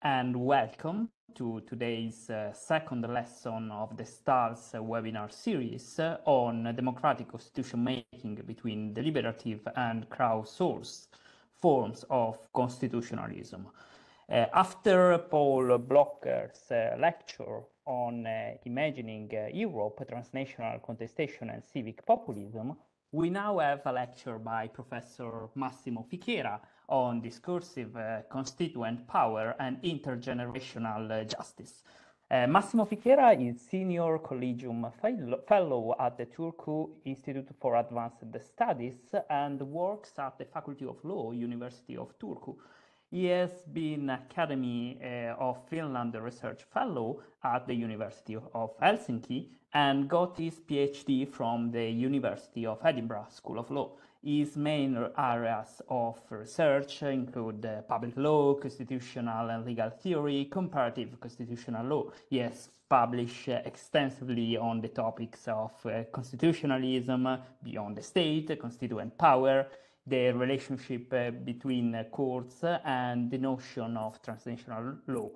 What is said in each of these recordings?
and welcome to today's second lesson of the STARS webinar series on democratic constitution making between deliberative and crowdsourced forms of constitutionalism. After Paul Blocher's lecture on imagining Europe, transnational contestation and civic populism, we now have a lecture by Professor Massimo Fichera on discursive constituent power and intergenerational justice. Massimo Fichera is Senior Collegium Fellow at the Turku Institute for Advanced Studies and works at the Faculty of Law, University of Turku. He has been Academy of Finland Research Fellow at the University of Helsinki and got his PhD from the University of Edinburgh School of Law. His main areas of research include public law, constitutional and legal theory, comparative constitutional law. He has published extensively on the topics of constitutionalism, beyond the state, constituent power, the relationship between courts and the notion of transnational law.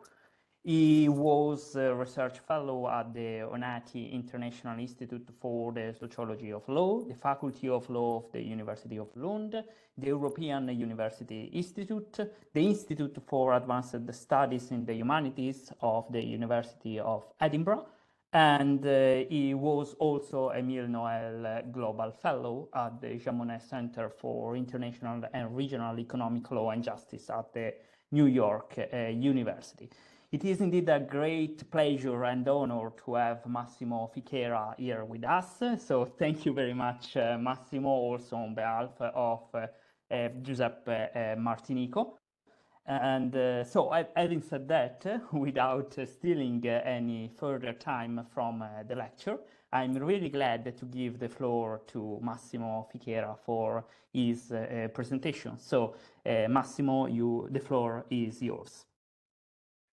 He was a research fellow at the Onati International Institute for the Sociology of Law, the Faculty of Law of the University of Lund, the European University Institute, the Institute for Advanced Studies in the Humanities of the University of Edinburgh, and he was also a Emile Noel Global Fellow at the Jean Monnet Center for International and Regional Economic Law and Justice at the New York University. It is indeed a great pleasure and honor to have Massimo Fichera here with us. So thank you very much, Massimo, also on behalf of Giuseppe Martinico. And so having said that, without stealing any further time from the lecture, I'm really glad to give the floor to Massimo Fichera for his presentation. So Massimo, the floor is yours.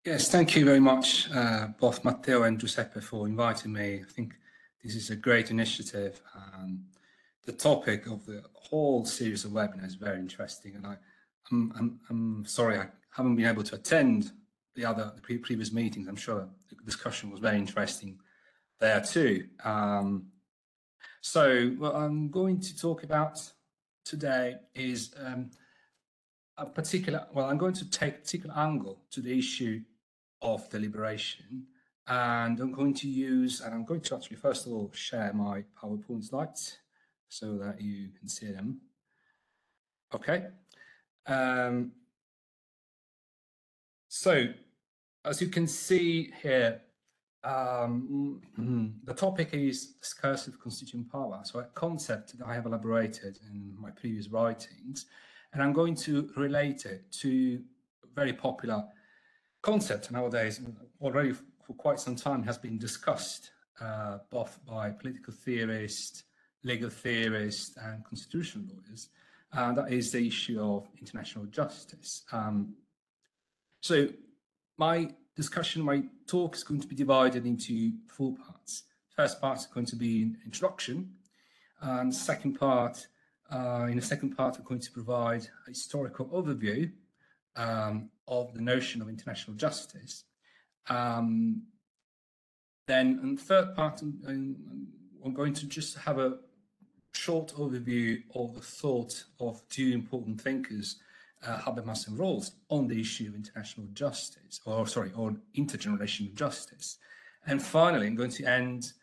Yes, thank you very much, both Matteo and Giuseppe, for inviting me. I think this is a great initiative. The topic of the whole series of webinars is very interesting, and I'm sorry I haven't been able to attend the previous meetings. I'm sure the discussion was very interesting there too. So what I'm going to talk about today is I'm going to take a particular angle to the issue of deliberation, and I'm going to actually first of all share my PowerPoint slides so that you can see them. Okay. So as you can see here, the topic is discursive constituent power, so a concept that I have elaborated in my previous writings, and I'm going to relate it to a very popular concept nowadays, already for quite some time has been discussed both by political theorists, legal theorists and constitutional lawyers, and that is the issue of international justice. So my talk is going to be divided into 4 parts. First part is going to be an introduction, and in the second part, I'm going to provide a historical overview of the notion of international justice. Then in the third part, I'm going to just have a short overview of the thought of 2 important thinkers, Habermas and Rawls, on the issue of international justice, or intergenerational justice. And finally, I'm going to end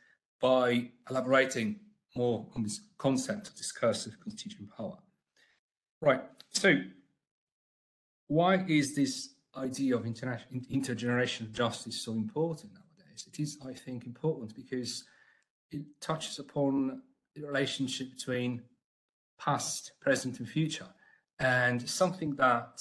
by elaborating more on this concept of discursive constituent power. Right, so why is this idea of intergenerational justice so important nowadays? It is, I think, important because it touches upon the relationship between past, present and future, and something that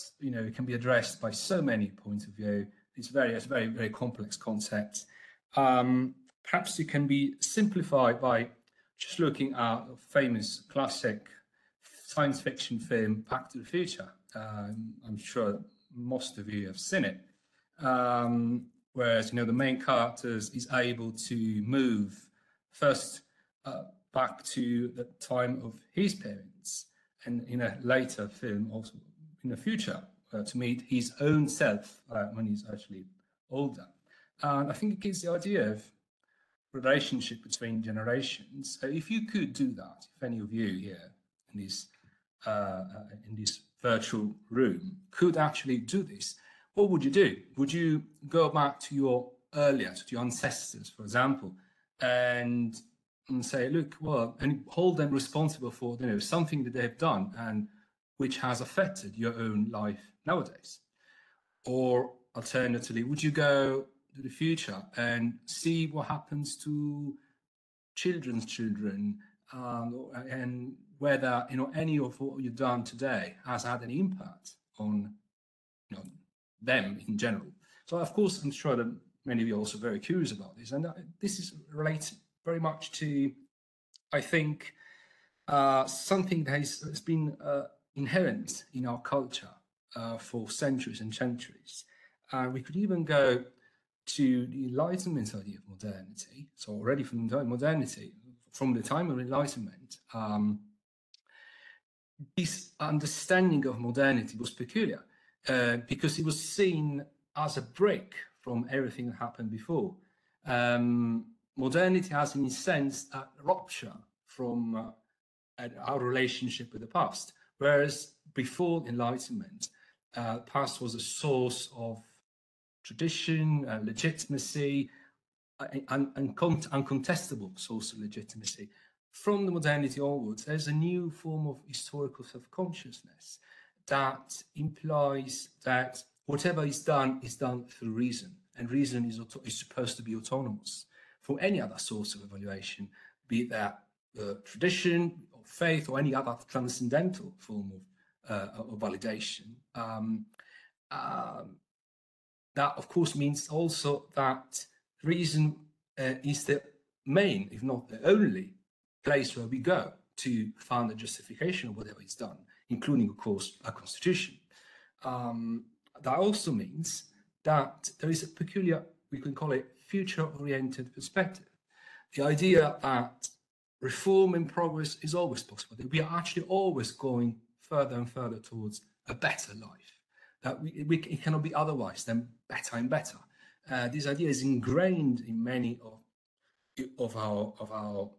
can be addressed by so many points of view. It's a very, very complex concept. Perhaps it can be simplified by just looking at a famous classic science fiction film, Back to the Future. I'm sure most of you have seen it. Whereas the main character is able to move first back to the time of his parents, and in a later film also in the future, to meet his own self when he's actually older. And I think it gives the idea of relationship between generations. So if you could do that, if any of you here in this virtual room could actually do this, what would you do? Would you go back to your earlier, to your ancestors, for example, and say, look, well, and hold them responsible for, you know, something that they've done and which has affected your own life nowadays? Or alternatively, would you go to the future and see what happens to children's children, and whether, you know, any of what you've done today has had any impact on, you know, them in general? So of course, I'm sure that many of you are also very curious about this, and this is related very much to, I think, something that has been inherent in our culture for centuries and centuries. We could even go to the Enlightenment idea of modernity. So already from modernity, from the time of Enlightenment, this understanding of modernity was peculiar because it was seen as a break from everything that happened before. Modernity has, in a sense, a rupture from our relationship with the past, whereas before Enlightenment, the past was a source of tradition, legitimacy, uncontestable source of legitimacy. From the modernity onwards, there's a new form of historical self-consciousness that implies that whatever is done through reason, and reason is supposed to be autonomous from any other source of evaluation, be it that tradition or faith or any other transcendental form of validation. That, of course, means also that reason is the main, if not the only, place where we go to find a justification of whatever is done, including, of course, a constitution. That also means that there is a peculiar, we can call it, future-oriented perspective. The idea that reform and progress is always possible, that we are actually always going further and further towards a better life, that it cannot be otherwise than better and better. This idea is ingrained in many of our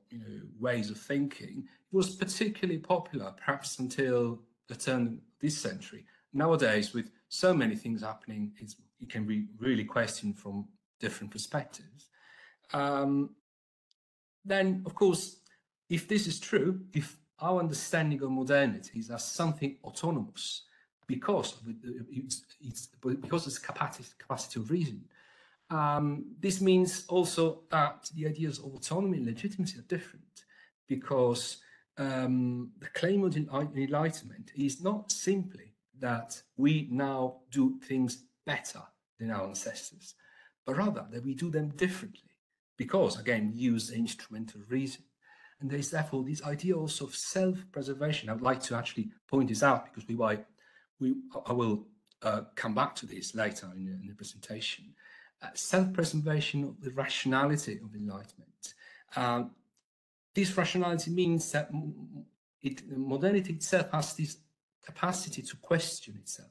ways of thinking. It was particularly popular, perhaps until the turn of this century. Nowadays, with so many things happening, it can be really questioned from different perspectives. Then, of course, if this is true, if our understanding of modernity is as something autonomous because of its capacity of reason, this means also that the ideas of autonomy and legitimacy are different, because the claim of enlightenment is not simply that we now do things better than our ancestors, but rather that we do them differently, because, again, we use the instrument of reason. And there is therefore this idea also of self-preservation. I would like to actually point this out, because I will come back to this later in the presentation. Self-preservation of the rationality of enlightenment. This rationality means that modernity itself has this capacity to question itself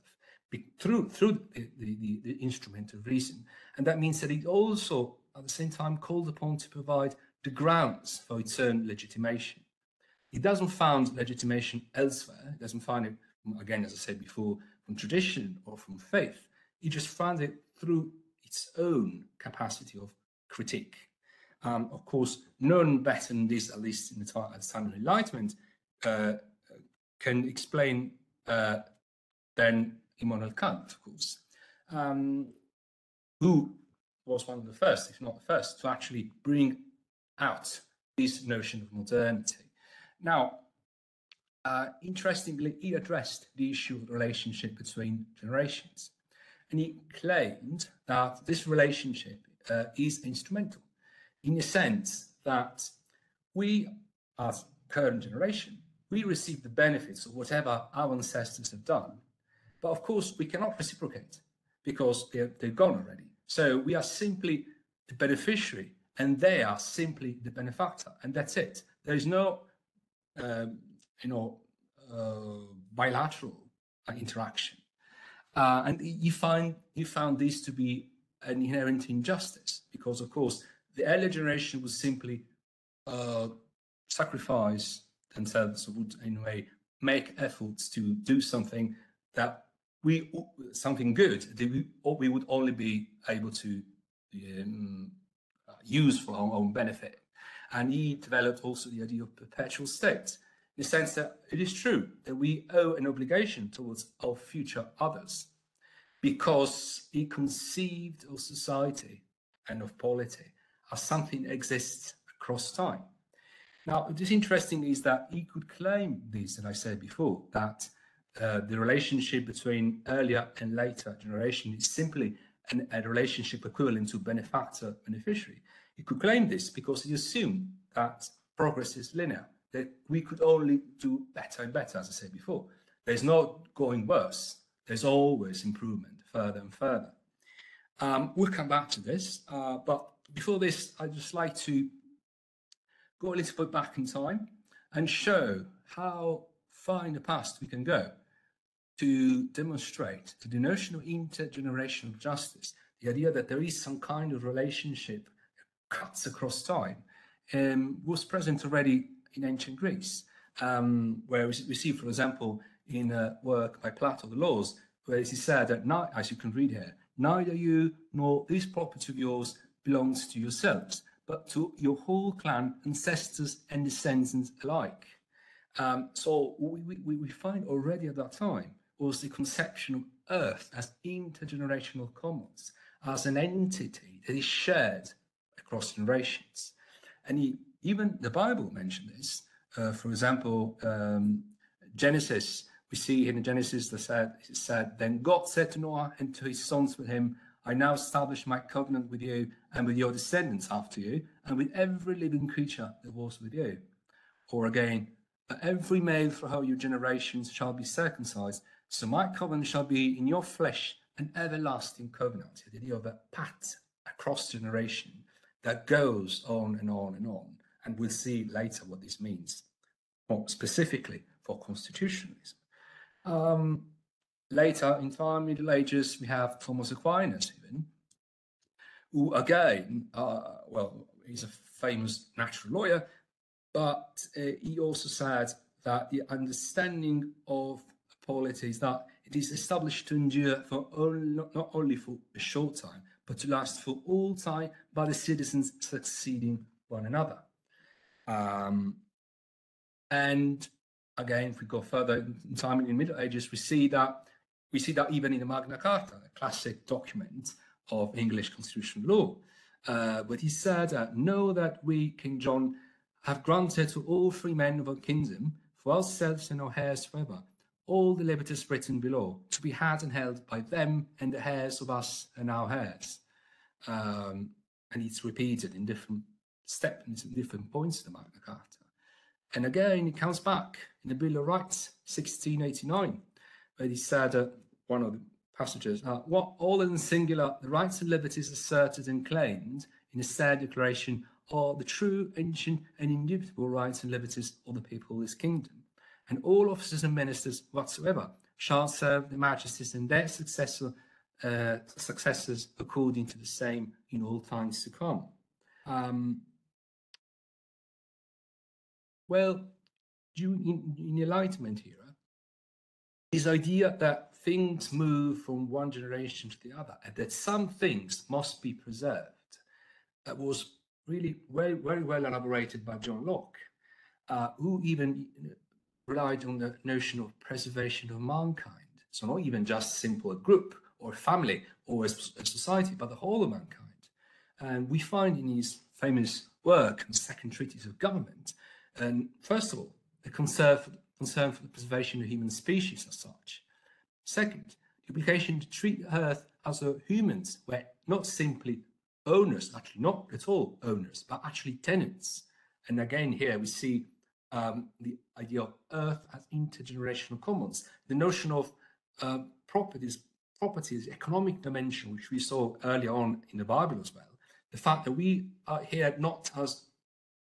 through the instrument of reason. And that means that it also, at the same time, called upon to provide the grounds for its own legitimation. It doesn't find legitimation elsewhere. It doesn't find it, again, as I said before, from tradition or from faith. It just finds it through its own capacity of critique. Of course, none better than this, at least in the time of Enlightenment, can explain than Immanuel Kant, of course, who was one of the first, if not the first, to actually bring out this notion of modernity. Now, interestingly, he addressed the issue of the relationship between generations. And he claimed that this relationship is instrumental, in the sense that we, as current generation, we receive the benefits of whatever our ancestors have done. But of course, we cannot reciprocate, because they're gone already. So we are simply the beneficiary, and they are simply the benefactor, and that's it. There is no, bilateral interaction. And you found this to be an inherent injustice, because of course the earlier generation would simply sacrifice themselves, or would in a way make efforts to do something that something good that we would only be able to use for our own benefit. And he developed also the idea of perpetual state, in the sense that it is true that we owe an obligation towards our future others, because he conceived of society and of polity as something that exists across time. Now, what is interesting is that he could claim this, as I said before, that the relationship between earlier and later generation is simply a relationship equivalent to benefactor-beneficiary. He could claim this because he assumed that progress is linear, that we could only do better and better, as I said before. There's no going worse. There's always improvement, further and further. We'll come back to this, but before this, I'd just like to go a little bit back in time and show how far in the past we can go to demonstrate that the notion of intergenerational justice, the idea that there is some kind of relationship that cuts across time, was present already in ancient Greece, where we see, for example, in a work by Plato, the Laws, where it is said that, as you can read here, neither you nor this property of yours belongs to yourselves, but to your whole clan, ancestors and descendants alike. So we find already at that time was the conception of Earth as intergenerational commons, as an entity that is shared across generations. And even the Bible mentioned this. For example, Genesis, we see in Genesis that it said, then God said to Noah and to his sons with him, I now establish my covenant with you and with your descendants after you, and with every living creature that was with you. Or again, every male for all your generations shall be circumcised, so my covenant shall be in your flesh an everlasting covenant. The idea of a pact across generation that goes on and on and on. And we'll see later what this means, more specifically for constitutionalism. Later in time, Middle Ages, we have Thomas Aquinas even, who again, well, he's a famous natural lawyer, but he also said that the understanding of polity is that it is established to endure for not only for a short time, but to last for all time by the citizens succeeding one another. And again, if we go further in time in the Middle Ages, we see that even in the Magna Carta, a classic document of English constitutional law, but he said, know that we, King John, have granted to all free men of our kingdom, for ourselves and our heirs forever, all the liberties written below, to be had and held by them and the heirs of us and our heirs. And it's repeated in different steps, in different points of the Magna Carta. And again, it comes back in the Bill of Rights, 1689, where he said, one of the passages, what all in singular, the rights and liberties asserted and claimed in the said declaration are the true, ancient, and indubitable rights and liberties of the people of this kingdom. And all officers and ministers whatsoever shall serve the majesties and their successors according to the same in all times to come. Well, in the Enlightenment era, this idea that things move from one generation to the other, and that some things must be preserved, that was really very well elaborated by John Locke, who even relied on the notion of preservation of mankind. So not even just simple a group or a family or a society, but the whole of mankind. And we find in his famous work, the Second Treatise of Government, and first of all, the concern for the preservation of human species as such. Second, the obligation to treat the earth as though humans were not simply owners, actually not at all owners, but actually tenants. And again, here we see the idea of earth as intergenerational commons, the notion of properties, economic dimension, which we saw earlier on in the Bible as well. The fact that we are here not as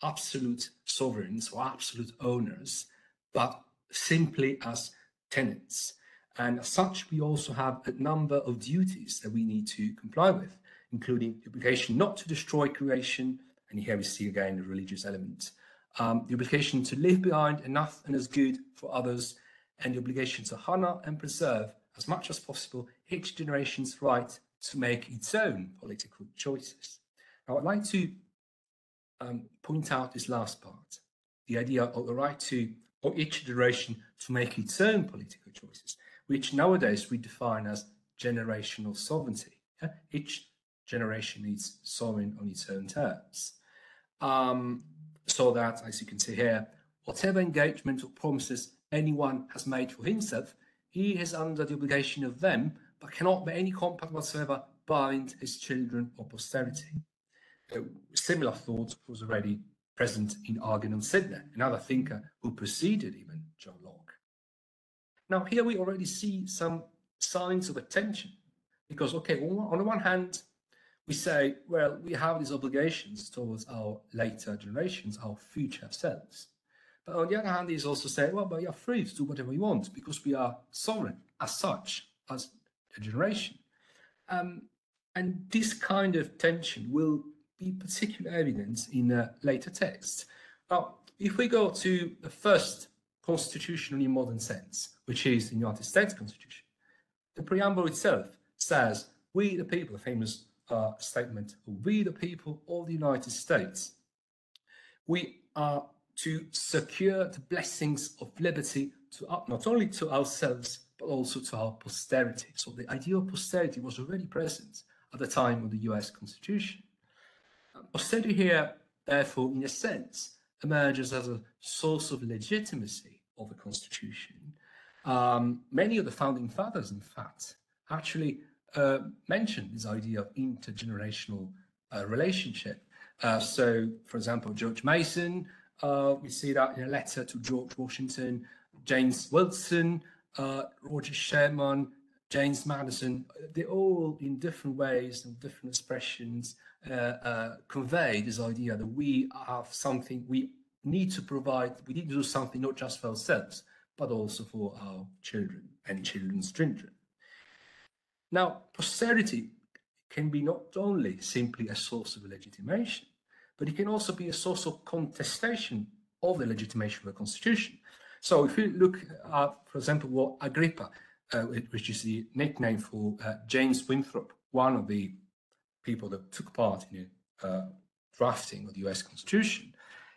absolute sovereigns or absolute owners, but simply as tenants. And as such, we also have a number of duties that we need to comply with, including the obligation not to destroy creation, and here we see again the religious element, the obligation to leave behind enough and as good for others, and the obligation to honor and preserve as much as possible each generation's right to make its own political choices. Now, I'd like to point out this last part, the idea of the right of each generation to make its own political choices, which nowadays we define as generational sovereignty. Each generation is sovereign on its own terms. So that, as you can see here, whatever engagement or promises anyone has made for himself, he is under the obligation of them, but cannot by any compact whatsoever bind his children or posterity. Similar thought was already present in Argan Sidney, another thinker who preceded even John Locke. Now here we already see some signs of a tension, because okay, on the one hand, we say, well, we have these obligations towards our later generations, our future selves. But on the other hand, he's also saying, well, but you're free to do whatever you want because we are sovereign as such, as a generation. And this kind of tension will be particularly evident in later texts. Now, if we go to the first constitution in modern sense, which is the United States Constitution, the preamble itself says, we the people, a famous statement, we the people of the United States, we are to secure the blessings of liberty to not only to ourselves, but also to our posterity. So the idea of posterity was already present at the time of the US Constitution. Posterity here, therefore, in a sense, emerges as a source of legitimacy of the Constitution. Many of the founding fathers, in fact, actually mentioned this idea of intergenerational relationship. So, for example, George Mason, we see that in a letter to George Washington, James Wilson, Roger Sherman, James Madison, they all, in different ways and different expressions, convey this idea that we have something we need to provide, we need to do something not just for ourselves, but also for our children and children's children. Now, posterity can be not only simply a source of legitimation, but it can also be a source of contestation of the legitimation of the Constitution. So if you look at, for example, what Agrippa, which is the nickname for James Winthrop, one of the people that took part in the drafting of the US Constitution,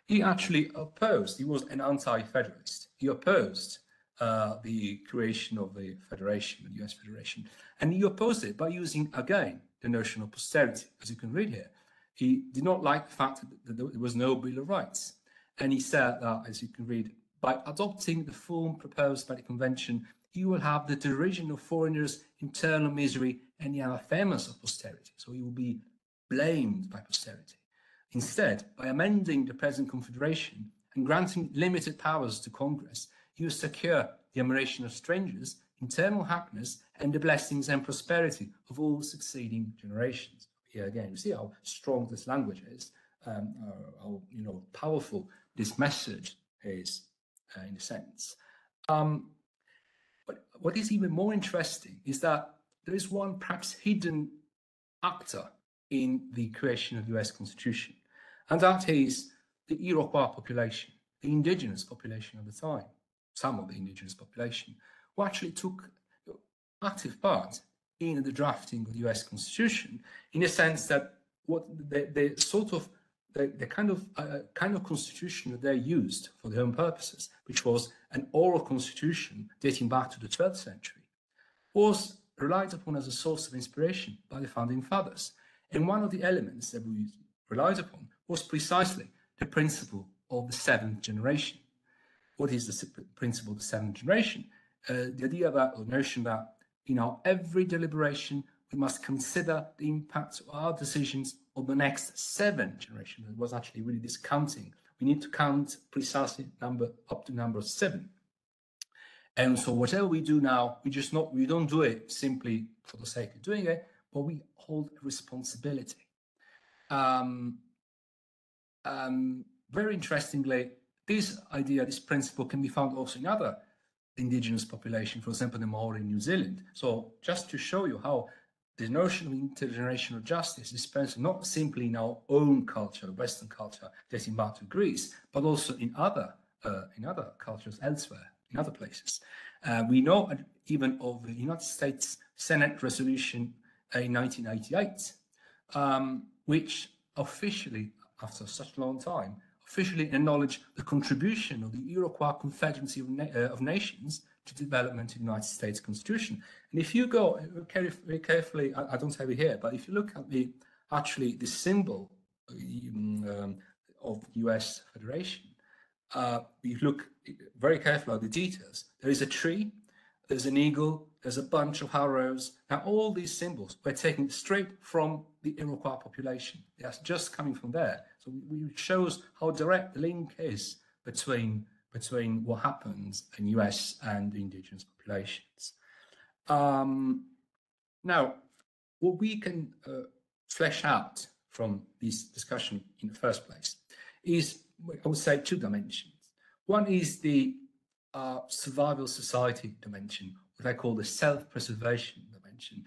he actually opposed, he was an anti-federalist. He opposed the creation of the Federation, the US Federation, and he opposed it by using, again, the notion of posterity, as you can read here. He did not like the fact that there was no Bill of Rights. And he said that, as you can read, by adopting the form proposed by the convention, you will have the derision of foreigners, internal misery, and the anathemas of posterity. So you will be blamed by posterity. Instead, by amending the present confederation and granting limited powers to Congress, you secure the admiration of strangers, internal happiness, and the blessings and prosperity of all succeeding generations. Here again, you see how strong this language is, how powerful this message is, in a sense. But what is even more interesting is that there is one perhaps hidden actor in the creation of the US Constitution, and that is the Iroquois population, the indigenous population of the time, some of the indigenous population, who actually took active part in the drafting of the US Constitution, in a sense that what the kind of constitution that they used for their own purposes, which was an oral constitution dating back to the 12th century, was relied upon as a source of inspiration by the founding fathers. And one of the elements that we relied upon was precisely the principle of the seventh generation. What is the principle of the seventh generation? The idea that, or notion that, in our every deliberation, we must consider the impact of our decisions on the next 7 generations. It was actually really discounting. We need to count precisely up to number 7. And so whatever we do now, we don't do it simply for the sake of doing it, but we hold a responsibility. Very interestingly, this idea, this principle can be found also in other indigenous population, for example, the Maori in New Zealand. So just to show you how the notion of intergenerational justice is present not simply in our own culture, Western culture, dating back to Greece, but also in other cultures elsewhere, in other places. We know even of the United States Senate resolution in 1988, which officially, after such a long time, officially acknowledged the contribution of the Iroquois Confederacy of Nations to development in the United States Constitution. And if you go very carefully, I don't have it here, but if you look at the symbol of the US Federation, you look very carefully at the details. There is a tree, there's an eagle, there's a bunch of arrows. Now, all these symbols were taken straight from the Iroquois population. That's just coming from there. So it shows how direct the link is between what happens in US and the indigenous populations. Now, what we can flesh out from this discussion in the first place is, I would say, two dimensions. One is the survival society dimension, what I call the self-preservation dimension.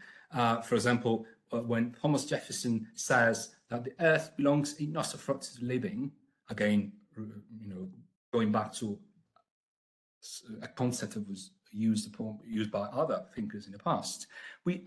For example, when Thomas Jefferson says that the earth belongs not for the living, again, going back to a concept that was used by other thinkers in the past, we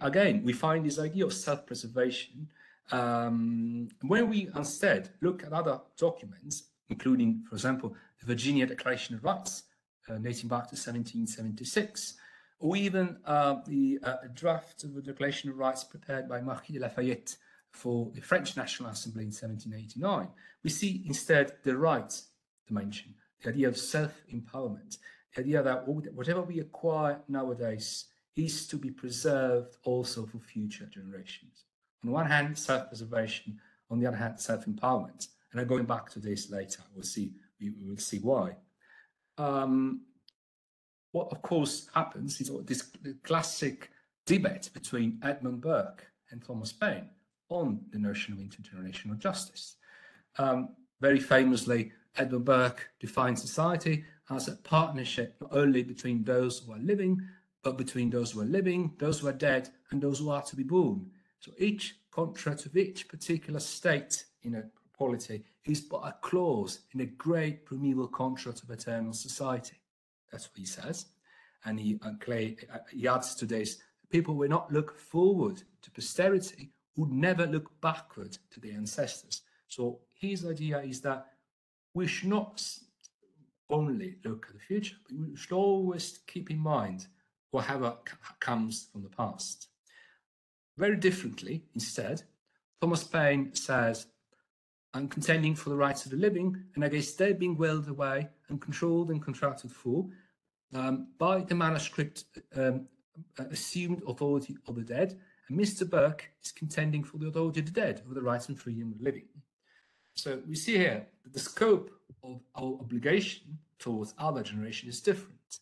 find this idea of self-preservation when we instead look at other documents, including, for example, the Virginia Declaration of Rights, dating back to 1776, or even the draft of the Declaration of Rights prepared by Marquis de Lafayette for the French National Assembly in 1789. We see instead the rights dimension, the idea of self-empowerment, the idea that whatever we acquire nowadays is to be preserved also for future generations. On one hand, self-preservation, on the other hand, self-empowerment. And I'm going back to this later. We will see why. What, of course, happens is this classic debate between Edmund Burke and Thomas Paine on the notion of intergenerational justice. Very famously, Edmund Burke defines society as a partnership not only between those who are living, but between those who are living, those who are dead, and those who are to be born. So each contract of each particular state in a polity is but a clause in a great primeval contract of eternal society. That's what he says. And he adds to this, people will not look forward to posterity, would never look backward to their ancestors. So his idea is that we should not only look at the future, but we should always keep in mind whatever comes from the past. Very differently, instead, Thomas Paine says, I'm contending for the rights of the living, and against their being willed away and controlled and contracted for by the manuscript assumed authority of the dead, and Mr. Burke is contending for the authority of the dead over the rights and freedom of the living. So we see here that the scope of our obligation towards other generations is different.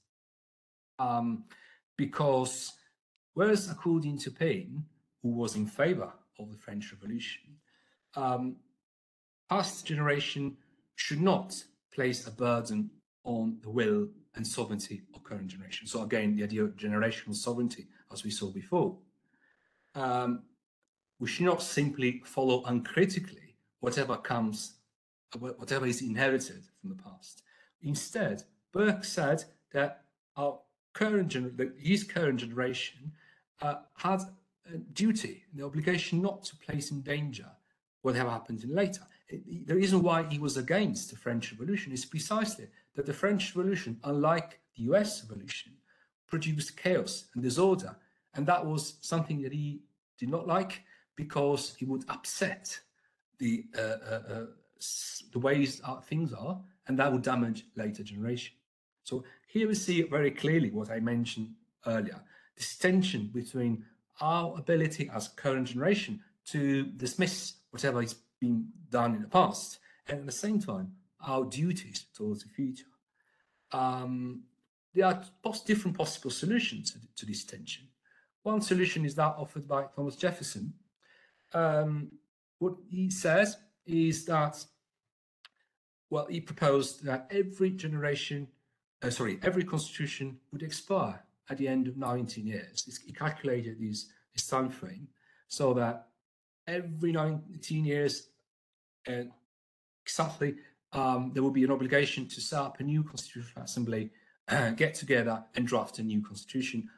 Because whereas according to Paine, who was in favor of the French Revolution, past generation should not place a burden on the will and sovereignty of current generation. So again, the idea of generational sovereignty, as we saw before. We should not simply follow uncritically whatever is inherited from the past. Instead, Burke said that his current generation had a duty, the obligation not to place in danger whatever happened in later. The reason why he was against the French Revolution is precisely that the French Revolution, unlike the US Revolution, produced chaos and disorder. And that was something that he did not like, because he would upset the ways things are, and that would damage later generations. So here we see very clearly what I mentioned earlier, this tension between our ability as current generation to dismiss whatever is being done in the past, and at the same time, our duties towards the future. There are different possible solutions to this tension. One solution is that offered by Thomas Jefferson. What he says is that, well, he proposed that every generation every constitution would expire at the end of 19 years. He calculated this time frame so that every 19 years, exactly, there will be an obligation to set up a new constitutional assembly, get together and draft a new constitution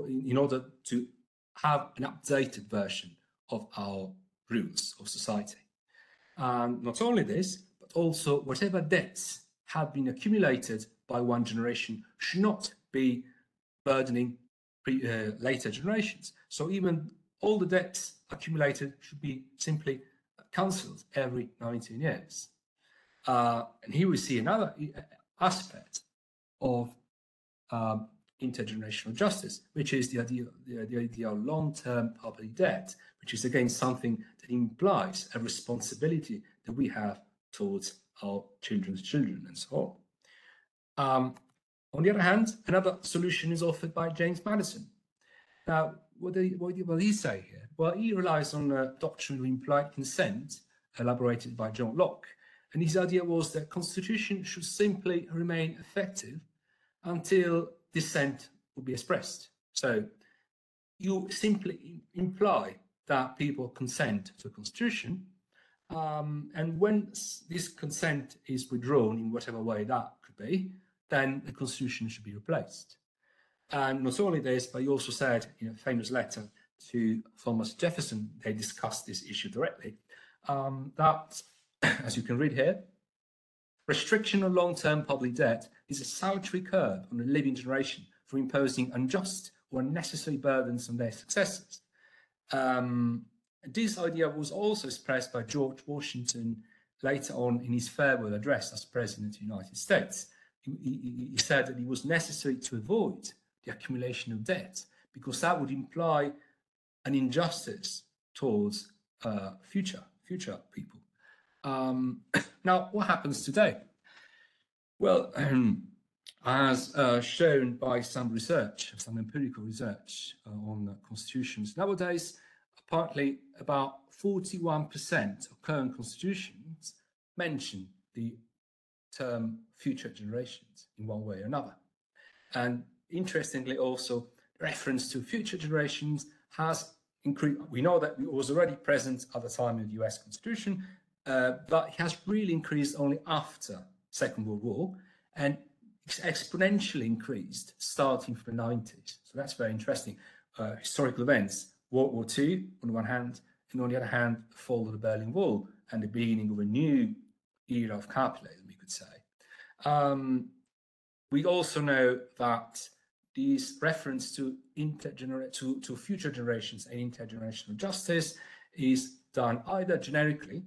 in order to have an updated version of our rules of society. And not only this, but also whatever debts have been accumulated by one generation should not be burdening later generations. So even all the debts accumulated should be simply cancelled every 19 years. And here we see another aspect of intergenerational justice, which is the idea of long-term public debt, which is again something that implies a responsibility that we have towards our children's children and so on. On the other hand, another solution is offered by James Madison. Now, what will he say here? Well, he relies on the doctrine of implied consent elaborated by John Locke. And his idea was that constitution should simply remain effective until dissent will be expressed. So you simply imply that people consent to a constitution, and when this consent is withdrawn in whatever way that could be, then the constitution should be replaced. And not only this, but he also said in a famous letter to Thomas Jefferson, they discussed this issue directly, that, as you can read here, restriction of long-term public debt is a salutary curb on the living generation for imposing unjust or unnecessary burdens on their successors. This idea was also expressed by George Washington later on in his farewell address as President of the United States. He said that it was necessary to avoid the accumulation of debt because that would imply an injustice towards future people. Now, what happens today? Well, as shown by some research, some empirical research on constitutions, nowadays, apparently about 41% of current constitutions mention the term future generations in one way or another. And interestingly, also, reference to future generations has increased. We know that it was already present at the time of the US Constitution, but it has really increased only after Second World War, and it's exponentially increased starting from the 90s. So that's very interesting. Historical events, World War II on the one hand, and on the other hand, the fall of the Berlin Wall and the beginning of a new era of capitalism, we could say. We also know that this reference to future generations and intergenerational justice is done either generically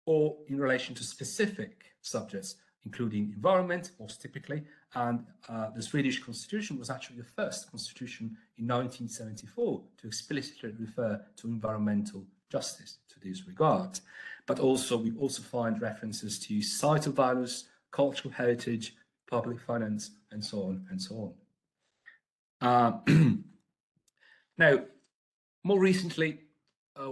or in relation to specific subjects, including environment, most typically. And the Swedish constitution was actually the first constitution in 1974 to explicitly refer to environmental justice to this regard. But also, we also find references to societal values, cultural heritage, public finance, and so on and so on. Now, more recently,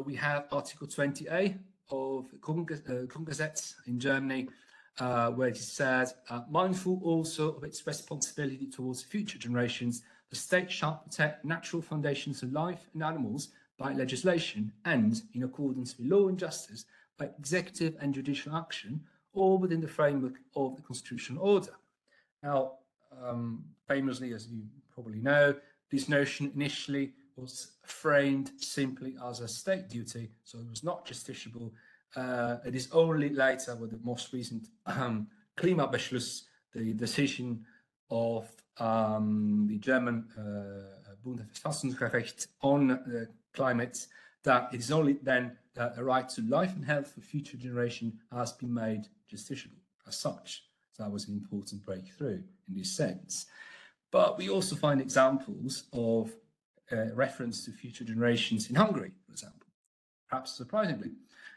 we have Article 20A of Grundgesetz in Germany, where it is said, mindful also of its responsibility towards future generations, the state shall protect natural foundations of life and animals by legislation and, in accordance with law and justice, by executive and judicial action, all within the framework of the constitutional order. Now, famously, as you probably know, this notion initially was framed simply as a state duty, so it was not justiciable. It is only later, with the most recent Klimabeschluss, the decision of the German Bundesverfassungsgericht on the climate, that it is only then that a right to life and health for future generation has been made justiciable as such. So that was an important breakthrough in this sense. But we also find examples of reference to future generations in Hungary, for example, perhaps surprisingly.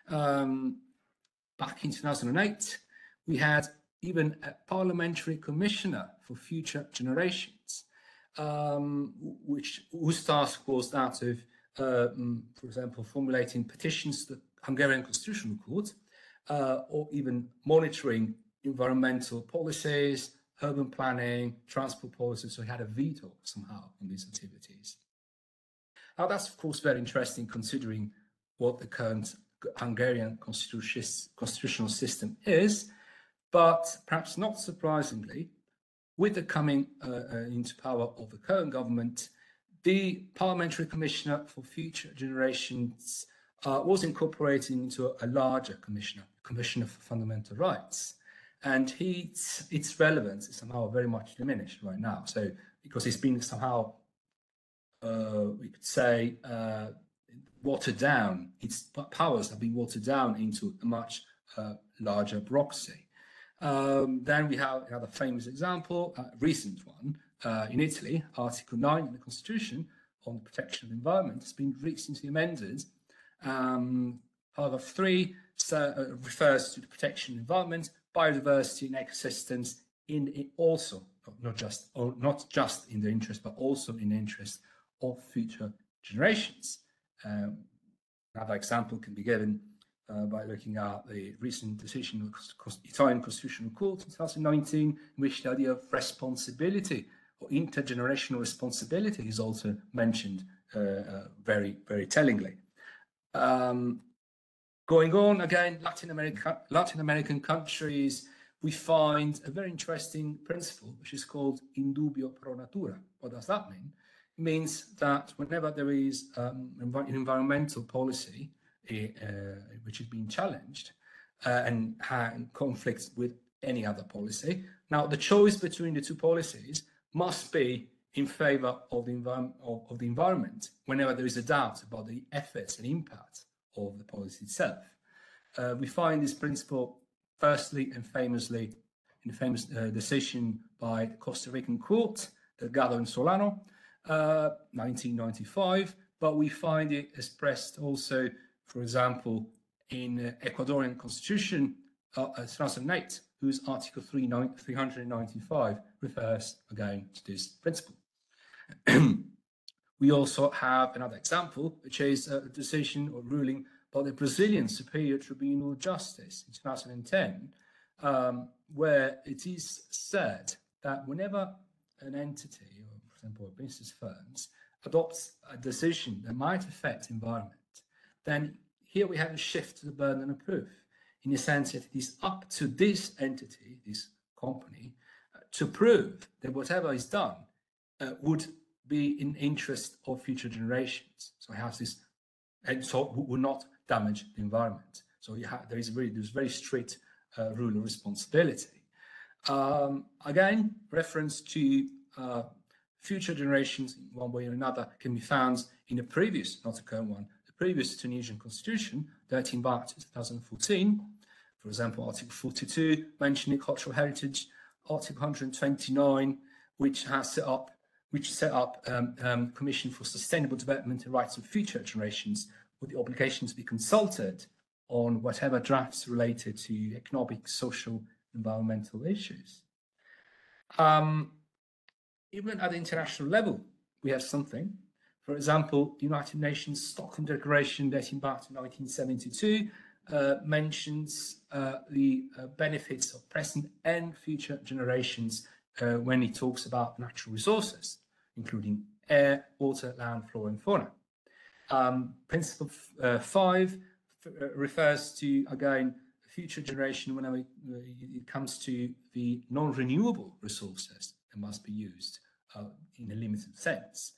Back in 2008, we had even a parliamentary commissioner for future generations, whose task was that of, for example, formulating petitions to the Hungarian Constitutional Court, or even monitoring environmental policies, urban planning, transport policy, so he had a veto somehow on these activities. Now that's of course very interesting considering what the current Hungarian constitutional system is, but perhaps not surprisingly, with the coming into power of the current government, the Parliamentary Commissioner for Future Generations was incorporated into a larger Commissioner for Fundamental Rights. And its relevance is somehow very much diminished right now. So, because it's been somehow, we could say, watered down, its powers have been watered down into a much larger bureaucracy. Then we have another famous example, a recent one, in Italy, Article 9 in the Constitution on the protection of the environment has been recently amended. Paragraph 3 refers to the protection of the environment, biodiversity and ecosystems also, not just in the interest, but also in the interest of future generations. Another example can be given by looking at the recent decision of the Italian Constitutional Court in 2019, in which the idea of responsibility or intergenerational responsibility is also mentioned very, very tellingly. Going on, again, Latin American countries, we find a very interesting principle, which is called in dubio pro natura. What does that mean? It means that whenever there is an environmental policy which is being challenged and conflicts with any other policy, now the choice between the two policies must be in favor of the environment whenever there is a doubt about the efforts and impact of the policy itself. We find this principle firstly and famously in the famous decision by the Costa Rican court, Delgado and Solano, 1995, but we find it expressed also, for example, in the Ecuadorian constitution, 2008, whose Article 395 refers again to this principle. We also have another example, which is a decision or ruling by the Brazilian Superior Tribunal of Justice in 2010, where it is said that whenever an entity, or for example, business firms, adopts a decision that might affect environment, then here we have a shift to the burden of proof, in the sense that it is up to this entity, this company, to prove that whatever is done would be in interest of future generations. So it has this, and so will not damage the environment. So there is very strict rule of responsibility. Again, reference to future generations in one way or another can be found in the previous, not the current one, the previous Tunisian constitution dating back to 2014. For example, Article 42 mentioning cultural heritage, Article 129, which set up Commission for Sustainable Development and Rights of Future Generations, with the obligation to be consulted on whatever drafts related to economic, social, environmental issues. Even at the international level, we have something. For example, the United Nations Stockholm Declaration dating back to 1972 mentions the benefits of present and future generations when it talks about natural resources, including air, water, land, flora, and fauna. Principle 5 refers to, again, future generation whenever it comes to the non-renewable resources that must be used in a limited sense.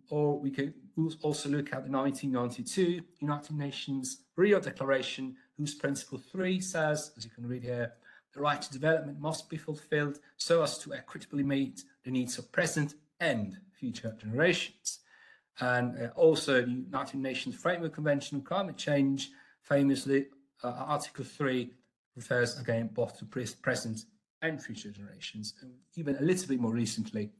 Or we could also look at the 1992 United Nations Rio Declaration, whose Principle 3 says, as you can read here, the right to development must be fulfilled so as to equitably meet the needs of present and future generations. And also the United Nations Framework Convention on Climate Change, famously, Article 3 refers again both to present and future generations. And even a little bit more recently,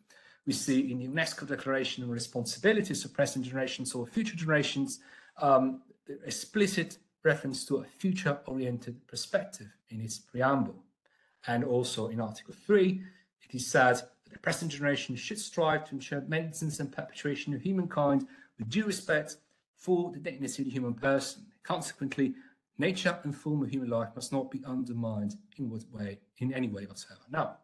we see in the UNESCO Declaration on Responsibilities of Present Generations or Future Generations, a explicit reference to a future-oriented perspective in its preamble. And also in Article 3, it is said that the present generation should strive to ensure maintenance and perpetuation of humankind with due respect for the dignity of the human person. Consequently, nature and form of human life must not be undermined in any way whatsoever. Now,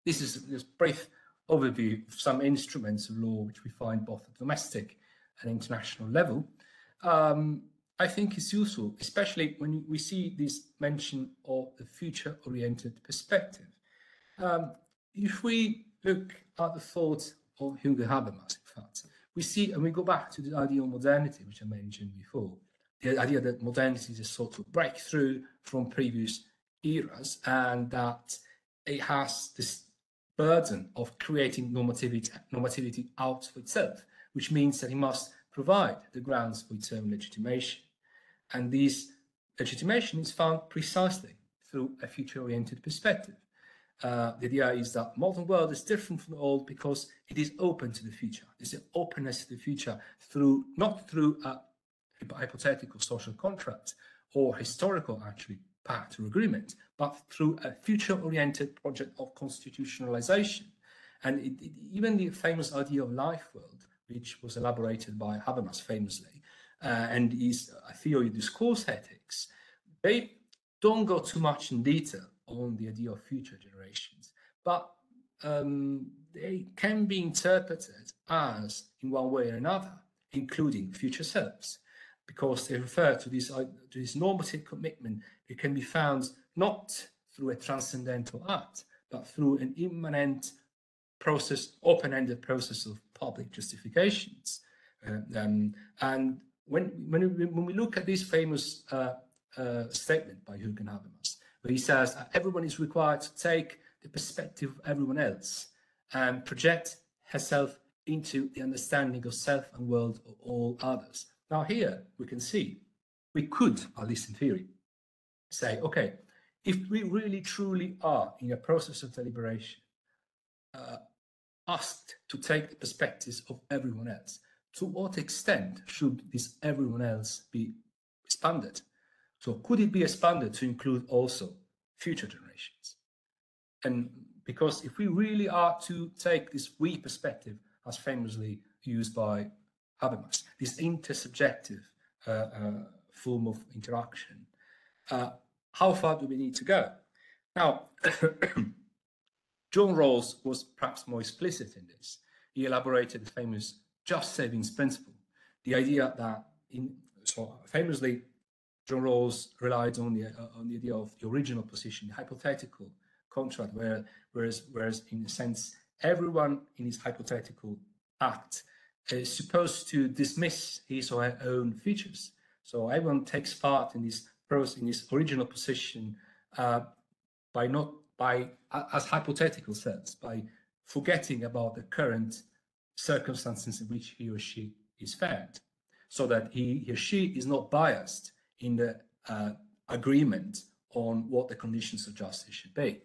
this is this brief overview of some instruments of law which we find both at domestic and international level. I think it's useful, especially when we see this mention of the future-oriented perspective. If we look at the thought of Hugo Habermas, in fact, we see, and we go back to the idea of modernity, which I mentioned before, the idea that modernity is a sort of breakthrough from previous eras, and that it has this burden of creating normativity out of itself, which means that it must provide the grounds for its own legitimation. And this legitimation is found precisely through a future-oriented perspective. The idea is that modern world is different from the old because it is open to the future. There's an openness to the future through, not through a hypothetical social contract or historical actually pact or agreement, but through a future-oriented project of constitutionalization. And even the famous idea of life world, which was elaborated by Habermas famously, and is a theory of discourse ethics, they don't go too much in detail on the idea of future generations, but they can be interpreted as, in one way or another, including future selves, because they refer to this normative commitment. It can be found not through a transcendental act, but through an immanent process, open-ended process of public justifications. And when we look at this famous statement by Hugo Habermas, where he says that everyone is required to take the perspective of everyone else and project herself into the understanding of self and world of all others. Now here we can see, we could, at least in theory, say, okay, if we really truly are in a process of deliberation, asked to take the perspectives of everyone else, to what extent should this everyone else be expanded? So could it be expanded to include also future generations? And because if we really are to take this we perspective, as famously used by Habermas, this intersubjective form of interaction, how far do we need to go? Now, John Rawls was perhaps more explicit in this. He elaborated the famous just savings principle, the idea that, famously, John Rawls relied on the idea of the original position, the hypothetical contract, whereas in a sense, everyone in his hypothetical act is supposed to dismiss his or her own features. So everyone takes part in this process, in his original position, as hypothetical selves, by forgetting about the current circumstances in which he or she is found, so that he or she is not biased in the agreement on what the conditions of justice should be.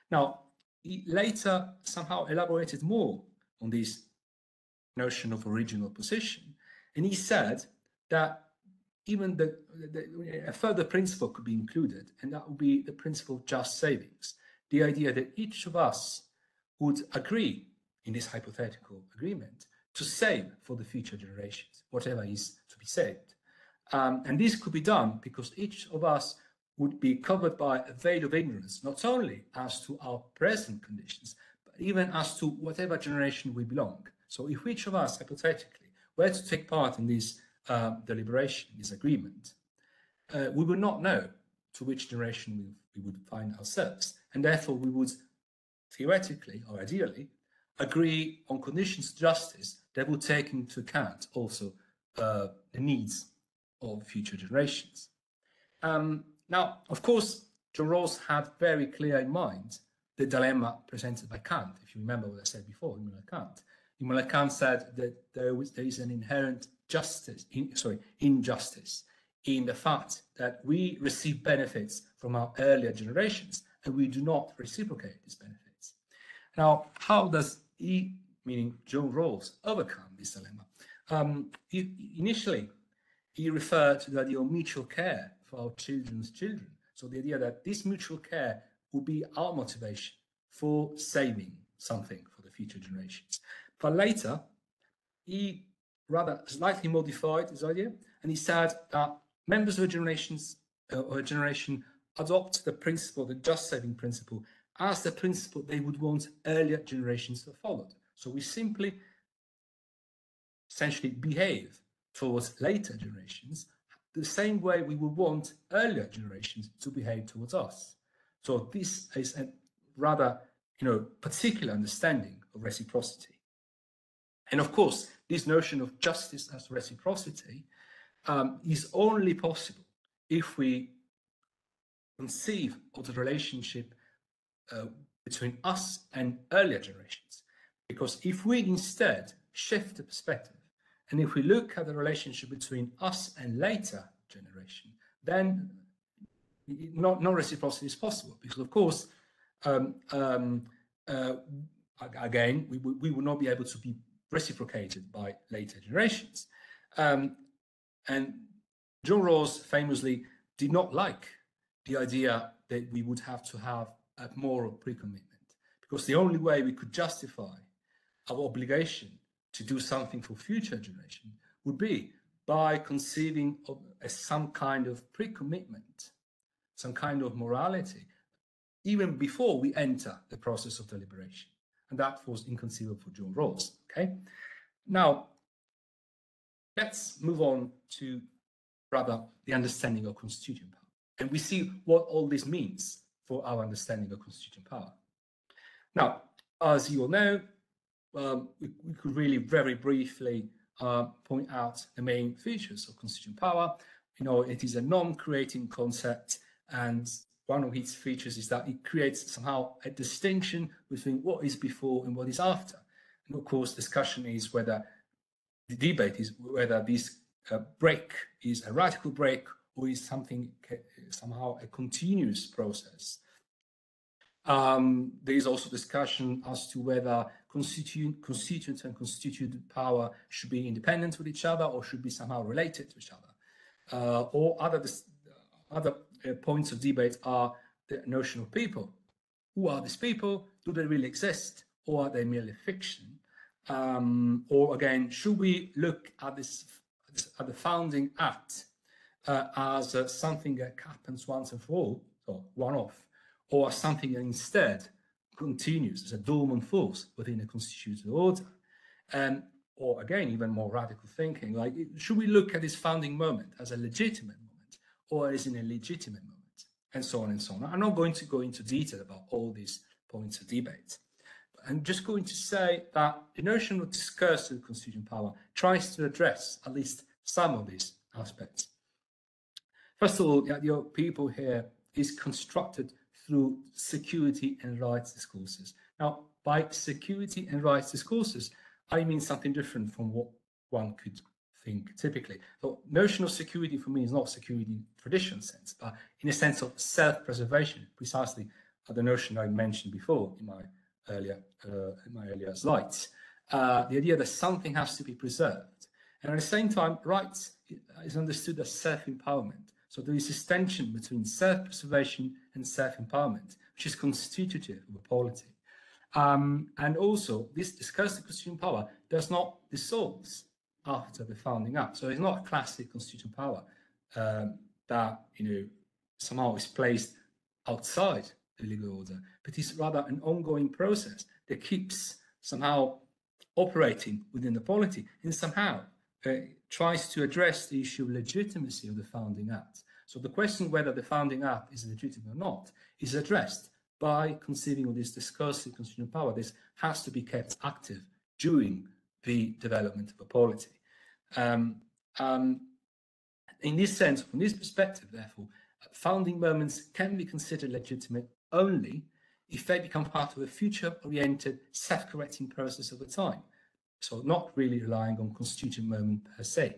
Now, he later somehow elaborated more on this notion of original position, and he said that even a further principle could be included, and that would be the principle of just savings, the idea that each of us would agree in this hypothetical agreement to save for the future generations, whatever is to be saved. And this could be done because each of us would be covered by a veil of ignorance, not only as to our present conditions, but even as to whatever generation we belong. So if each of us, hypothetically, were to take part in this deliberation, this agreement, we would not know to which generation we would find ourselves. And therefore, we would theoretically, or ideally, agree on conditions of justice that would take into account also the needs of future generations. Now, of course, John Rawls had very clear in mind the dilemma presented by Kant. If you remember what I said before, Immanuel Kant. Immanuel Kant said that there is an inherent injustice in the fact that we receive benefits from our earlier generations and we do not reciprocate these benefits. Now, how does he, meaning John Rawls, overcome this dilemma? Initially, he referred to the idea of mutual care for our children's children. So the idea that this mutual care will be our motivation for saving something for the future generations. But later, he rather slightly modified his idea, and he said that members of a generation adopt the principle, the just saving principle, as the principle they would want earlier generations to have followed. So we simply essentially behave towards later generations the same way we would want earlier generations to behave towards us. So this is a rather, particular understanding of reciprocity. And of course, this notion of justice as reciprocity is only possible if we conceive of the relationship between us and earlier generations. Because if we instead shift the perspective, and if we look at the relationship between us and later generation, then no reciprocity is possible. Because of course, again, we will not be able to be reciprocated by later generations. And John Rawls famously did not like the idea that we would have to have a moral pre-commitment, because the only way we could justify our obligation to do something for future generations would be by conceiving of some kind of pre-commitment, some kind of morality, even before we enter the process of deliberation. And that was inconceivable for John Rawls. Okay. Now, let's move on to rather the understanding of constituent power. And we see what all this means for our understanding of constituent power. Now, as you all know, we could really very briefly point out the main features of constituent power. It is a non-creating concept, and one of its features is that it creates somehow a distinction between what is before and what is after. And of course, discussion is whether the debate is whether this break is a radical break or is something somehow a continuous process. There is also discussion as to whether constituent and constituted power should be independent with each other or should be somehow related to each other. Or other points of debate are the notion of people. Who are these people? Do they really exist, or are they merely fiction? Or again, should we look at the founding act as something that happens once and for all, or one-off, or something that instead continues as a dormant force within a constituted order? Or again, even more radical thinking, like, should we look at this founding moment as a legitimate moment or as an illegitimate moment? And so on and so on. I'm not going to go into detail about all these points of debate. I'm just going to say that the notion of discursive constituent power tries to address at least some of these aspects. First of all, your people here is constructed through security and rights discourses. Now, by security and rights discourses, I mean something different from what one could think typically. So, notion of security for me is not security in traditional sense, but in a sense of self-preservation, precisely the notion I mentioned before in my earlier slides. The idea that something has to be preserved, and at the same time, rights is understood as self-empowerment. So there is this tension between self-preservation and self-empowerment, which is constitutive of a polity. And also, this discursive constituent power does not dissolve after the founding act. So it's not a classic constituent power that somehow is placed outside the legal order, but it's rather an ongoing process that keeps somehow operating within the polity and somehow tries to address the issue of legitimacy of the founding act. So the question whether the founding act is legitimate or not is addressed by conceiving of this discursive constituent power. This has to be kept active during the development of a polity. In this sense, from this perspective, therefore, founding moments can be considered legitimate only if they become part of a future-oriented, self-correcting process over time. So not really relying on constituent moment per se.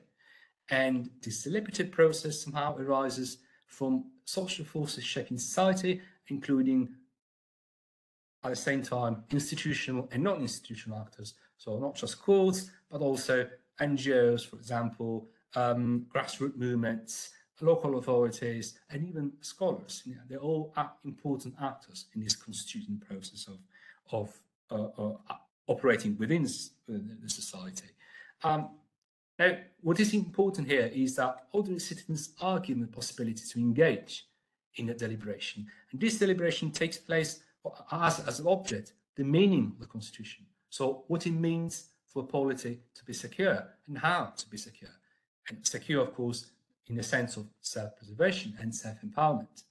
And this deliberative process somehow arises from social forces shaping society, including, at the same time, institutional and non-institutional actors. So not just courts, but also NGOs, for example, grassroots movements, local authorities, and even scholars. They're all important actors in this constituent process of operating within the society. Now, what is important here is that ordinary citizens are given the possibility to engage in a deliberation. And this deliberation takes place as an object, the meaning of the Constitution. So what it means for a polity to be secure and how to be secure. And secure, of course, in the sense of self-preservation and self-empowerment.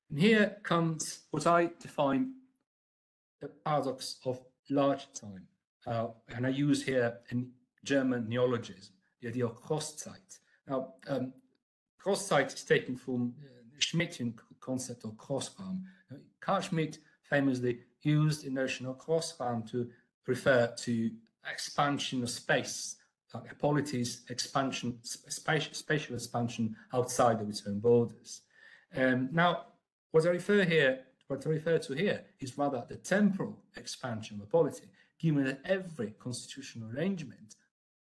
And here comes what I define the paradox of large time. And I use here a German neologism, the idea of Krauszeit. Now, Krauszeit is taken from the Schmittian concept of Großraum. Carl Schmitt famously used the notion of Großraum to refer to expansion of space, like a polity's expansion, spatial expansion outside of its own borders. Now, what I refer to here is rather the temporal expansion of a polity, given that every constitutional arrangement,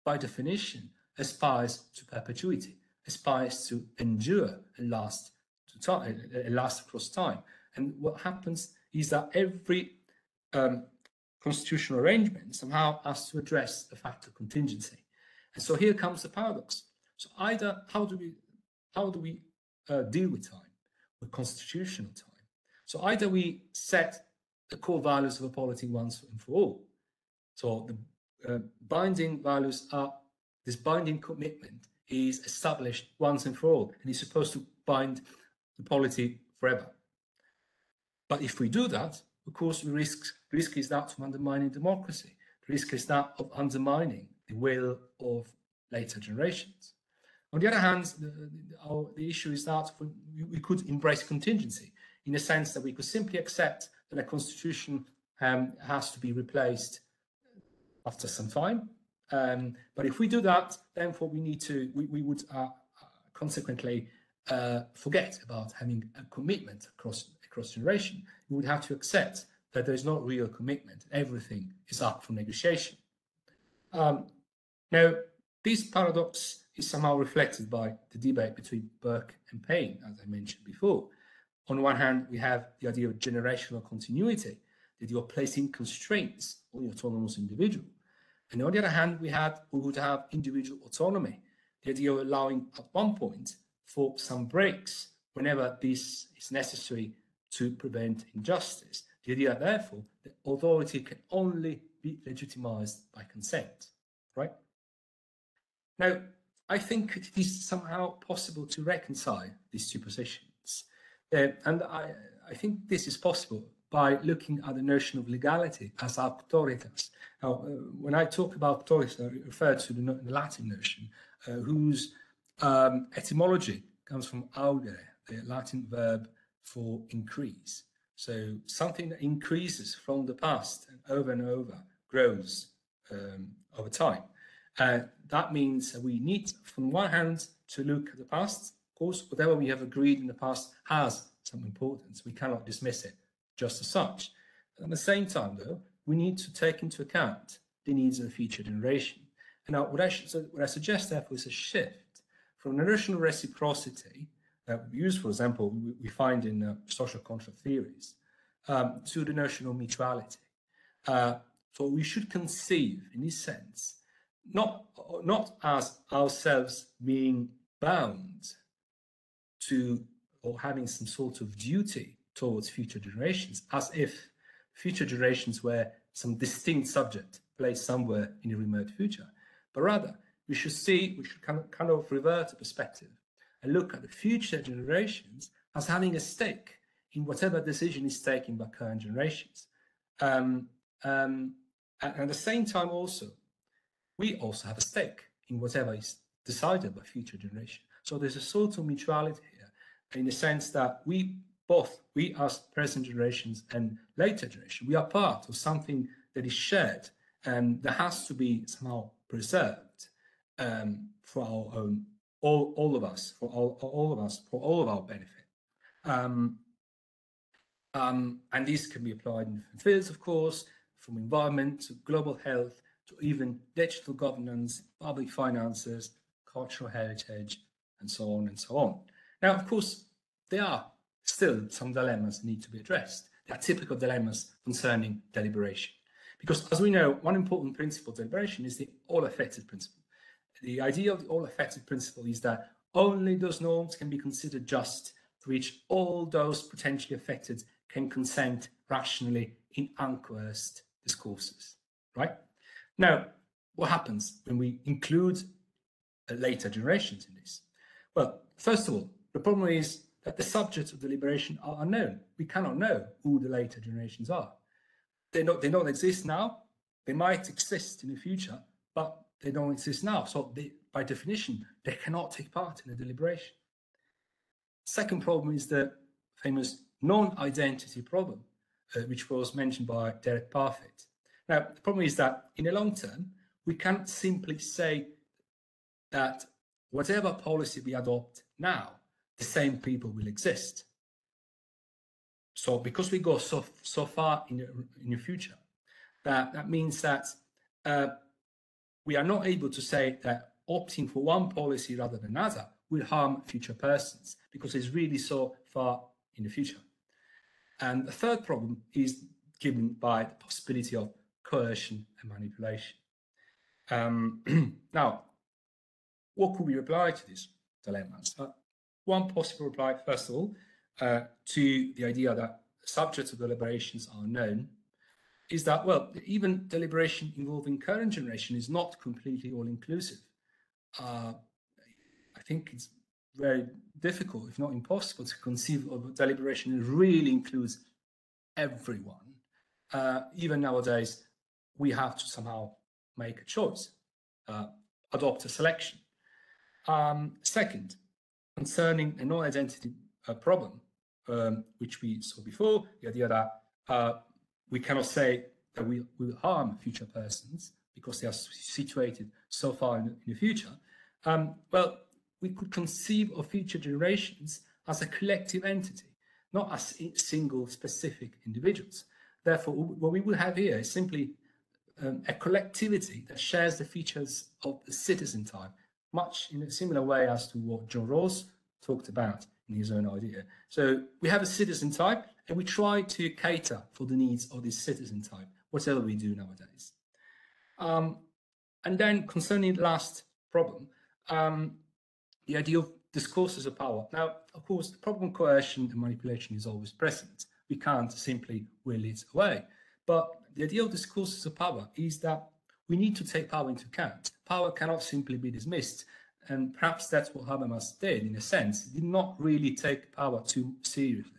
by definition, aspires to perpetuity, aspires to endure and last across time. And what happens is that every constitutional arrangement somehow has to address the fact of contingency. And so here comes the paradox. So either how do we deal with time, with constitutional time? So either we set the core values of a polity once and for all. So the binding values are, this binding commitment is established once and for all, and is supposed to bind the polity forever. But if we do that, of course, the risk is that of undermining democracy. The risk is that of undermining the will of later generations. On the other hand, the issue is that we could embrace contingency, in the sense that we could simply accept that a constitution has to be replaced after some time. But if we do that, then what we need to, we would consequently forget about having a commitment across generation. We would have to accept that there is not real commitment. Everything is up for negotiation. Now, this paradox is somehow reflected by the debate between Burke and Paine, as I mentioned before. On one hand, we have the idea of generational continuity, that you are placing constraints on the autonomous individual. And on the other hand, we would have individual autonomy, the idea of allowing at one point for some breaks whenever this is necessary to prevent injustice. The idea, therefore, that authority can only be legitimized by consent, right? Now, I think it is somehow possible to reconcile these two positions. And I think this is possible by looking at the notion of legality as auctoritas. Now, when I talk about auctoritas, I refer to the Latin notion, whose etymology comes from augere, the Latin verb for increase. So something that increases from the past and over grows over time. That means that we need, from one hand, to look at the past. Of course, whatever we have agreed in the past has some importance. We cannot dismiss it just as such. At the same time, though, we need to take into account the needs of the future generation. And now, what I suggest, therefore, is a shift from the notion of reciprocity that we use, for example, we find in social contract theories, to the notion of mutuality. So we should conceive, in this sense, not as ourselves being bound to or having some sort of duty towards future generations, as if future generations were some distinct subject placed somewhere in the remote future, but rather we should kind of revert the perspective and look at the future generations as having a stake in whatever decision is taken by current generations. And at the same time also, we also have a stake in whatever is decided by future generations. So there's a sort of mutuality here, in the sense that we as present generations and later generations, we are part of something that is shared and that has to be somehow preserved for our own, all of us, for all of our benefit. And this can be applied in different fields, of course, from environment to global health to even digital governance, public finances, cultural heritage, and so on and so on. Now, of course, there are still some dilemmas that need to be addressed. There are typical dilemmas concerning deliberation. Because as we know, one important principle of deliberation is the all-affected principle. The idea of the all-affected principle is that only those norms can be considered just to which all those potentially affected can consent rationally in uncoerced discourses, right? Now, what happens when we include later generations in this? Well, first of all, the problem is that the subjects of deliberation are unknown. We cannot know who the later generations are. They don't exist now. They might exist in the future, but they don't exist now. So by definition, they cannot take part in a deliberation. Second problem is the famous non-identity problem, which was mentioned by Derek Parfit. Now, the problem is that in the long term, we can't simply say that whatever policy we adopt now, the same people will exist. So because we go so far in the future, that means that we are not able to say that opting for one policy rather than another will harm future persons, because it's really so far in the future. And the third problem is given by the possibility of coercion and manipulation. Now, what could we reply to these dilemmas? One possible reply, first of all, to the idea that subjects of deliberations are known, is that, well, even deliberation involving current generation is not completely all-inclusive. I think it's very difficult, if not impossible, to conceive of a deliberation that really includes everyone. Even nowadays, we have to somehow make a choice, adopt a selection. Second, concerning a non-identity problem, which we saw before, the idea that we cannot say that we will harm future persons because they are situated so far in the future. Well, we could conceive of future generations as a collective entity, not as single specific individuals. Therefore, what we will have here is simply a collectivity that shares the features of the citizen type, much in a similar way as to what John Rawls talked about in his own idea. So we have a citizen type, and we try to cater for the needs of this citizen type, whatever we do nowadays. And then concerning the last problem, the idea of discourses of power. Now, of course, the problem of coercion and manipulation is always present. We can't simply will it away. But the idea of discourses of power is that we need to take power into account. Power cannot simply be dismissed. And perhaps that's what Habermas did, in a sense. He did not really take power too seriously.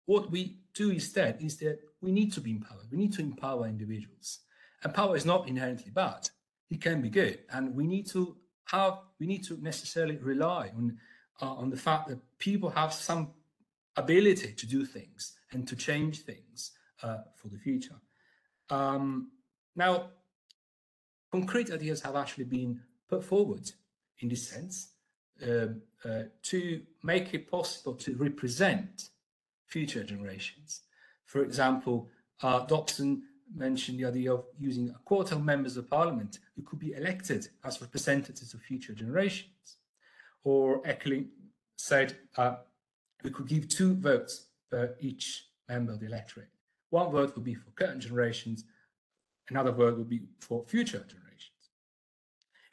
What we do instead is that we need to be empowered. We need to empower individuals. And power is not inherently bad. It can be good. And we need to necessarily rely on the fact that people have some ability to do things and to change things for the future. Now, concrete ideas have actually been put forward in this sense to make it possible to represent future generations. For example, Dobson mentioned the idea of using a quarter of members of parliament who could be elected as representatives of future generations. Or Eckerling said we could give 2 votes per each member of the electorate. 1 vote would be for current generations, another vote would be for future generations.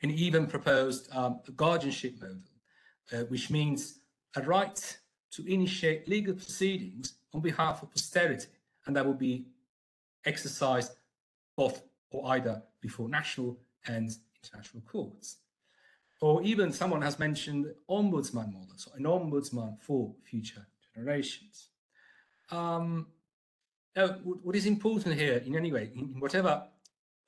And he even proposed a guardianship model, which means a right to initiate legal proceedings on behalf of posterity, and that would be exercised both or either before national and international courts. Or even someone has mentioned the ombudsman model, so an ombudsman for future generations. Now, what is important here, in any way, in whatever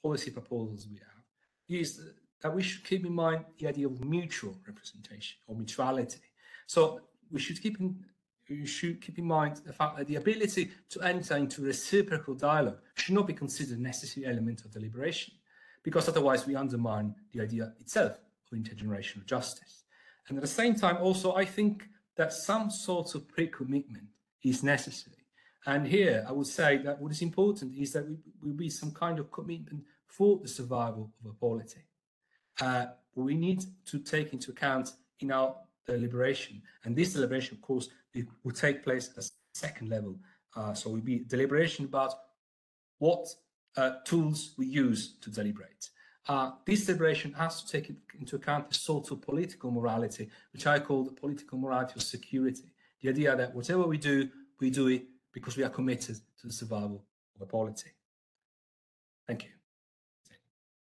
policy proposals we have, is that we should keep in mind the idea of mutual representation or mutuality. So we should keep in mind the fact that the ability to enter into reciprocal dialogue should not be considered a necessary element of deliberation, because otherwise we undermine the idea itself of intergenerational justice. And at the same time, also, I think that some sort of pre-commitment is necessary. And here, I would say that what is important is that will be some kind of commitment for the survival of a polity. We need to take into account in our deliberation, and this deliberation, of course, it will take place at a second level. So it will be deliberation about what tools we use to deliberate. This deliberation has to take into account a sort of political morality, which I call the political morality of security. The idea that whatever we do We do it because we are committed to the survival of a polity. Thank you.